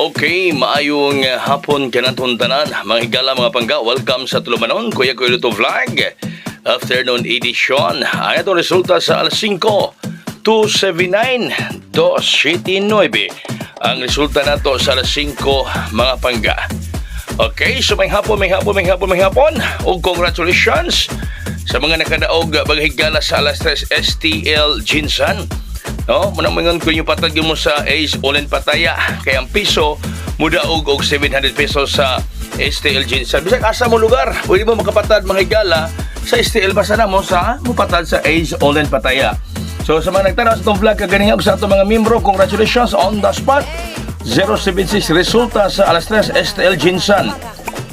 Okay, maayong hapon kanatong tanan. Mga higala mga pangga, welcome sa Tulumanon, Kuya Luto Vlog. Afternoon edition. Ano itong resulta sa alas 5, 279, 279. Ang resulta na to sa alas 5, mga pangga. Okay, so may hapon. O congratulations sa mga nakadaog baghigala sa alas 3 STL Jinsan. No, manang ko yung patag mo sa Ace Olen Pataya kay ang piso mudaog og 700 pesos sa STL Jinsan. Bisag asa mo lugar, pwede mo makapatad mga higala sa STL basta na mo sa mupatad sa Ace Olen Pataya. So sa mga nagtanaw sa itong vlog kaganihan sa atong mga membro, congratulations on the spot. 076 resulta sa alas 3 STL Jinsan.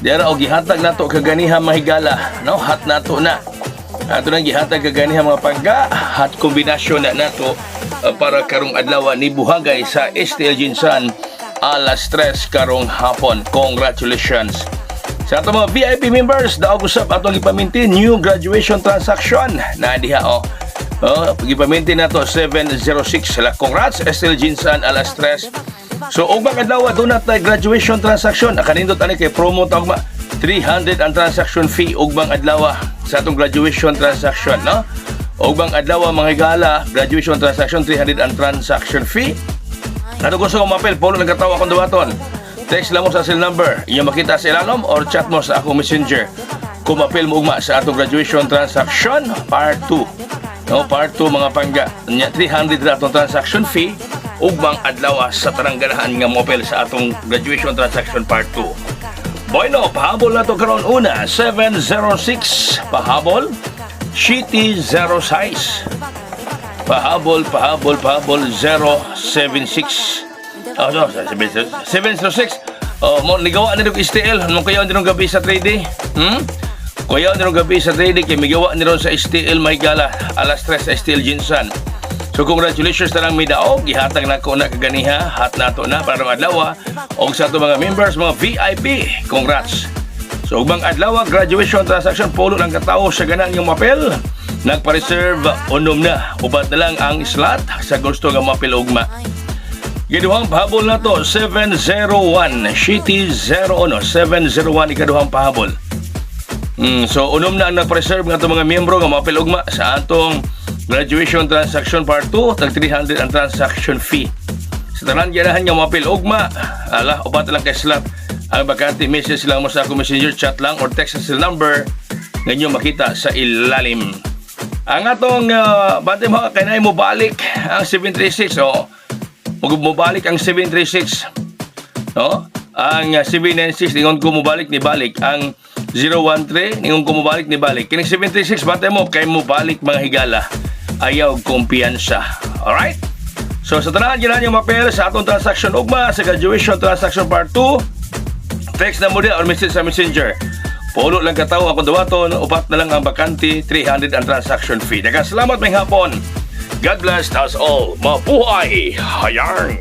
Dira og gihatag nato kaganihan mga higala, no? Hat nato na. Ato nang gihatag kaganihan mga pangga, hat kombinasyon na nato para karong adlaw ni buhagay sa STL Jinsan alas 3 karong hapon. Congratulations sa ato mga VIP members. Daog usab atong gipaminti new graduation transaction na diha gipaminti nato 706 sila. Congrats STL Jinsan alas 3. So ug mga adlaw do na tay graduation transaction kanindot ani kay promo tawag 300 ang transaction fee ug mga adlaw sa atong graduation transaction, no? Og bang adlaw mga higala, graduation transaction 300 ang transaction fee. Ano gusto mo mapel, polo nagkatawa akong duwaton. Text lang mo sa cell number, inyo makita sa ilalom or chat mo sa akong messenger. Kung mapel mo ugma sa atong graduation transaction part 2. No, part 2 mga pangga. 300 na atong transaction fee ug bang adlaw sa tanang ganahan nga mapel sa atong graduation transaction part 2. Bueno, pahabol na to karon una, 706 pahabol. Shitty 06 pahabol 076 706 mo nigawa nito STL mo kayo nito gabi sa 3D kayo nito gabi sa 3D kay migawa nito sa STL may gala alas 3 sa STL Jinsan. So congratulations na lang midaog gihatag na ko na kaganiha hat nato na para adlaw og sa ato mga members mga VIP. Congrats. So ubang adlaw graduation transaction polo lang katawo sa ganang yung mapel. Nagpa-reserve unom na. Ubat na lang ang slot sa gusto nga mapel ugma. Giduhang pahabol na to 701 Shitty 701 ikaduhang pahabol. So unom na ang nagpa-reserve nga itong mga miyembro nga mapel ugma sa atong graduation transaction part 2 tag 300 ang transaction fee. Sa tanan ganahan nga mapel ugma ubat na lang kay slot. Ang bakante message lang mo sa akong messenger, chat lang or text sa number nga inyo makita sa ilalim. Ang atong bante mo kay mo balik ang 736 mo balik ang 736 no? Ang 796 ningon ko mo balik ni balik ang 013 ningon ko mo balik ni balik kining 736 bante mo kay mo balik mga higala ayaw kumpiyansa. Alright, so sa tanan ganahan yung mapel sa atong transaction ugma sa graduation transaction part 2, text na mo din or message sa messenger. Pulo lang kataw akong dawaton, upat na lang ang bakante, 300 ang transaction fee. Daghang salamat may hapon. God bless us all. Mabuhay! Hayang!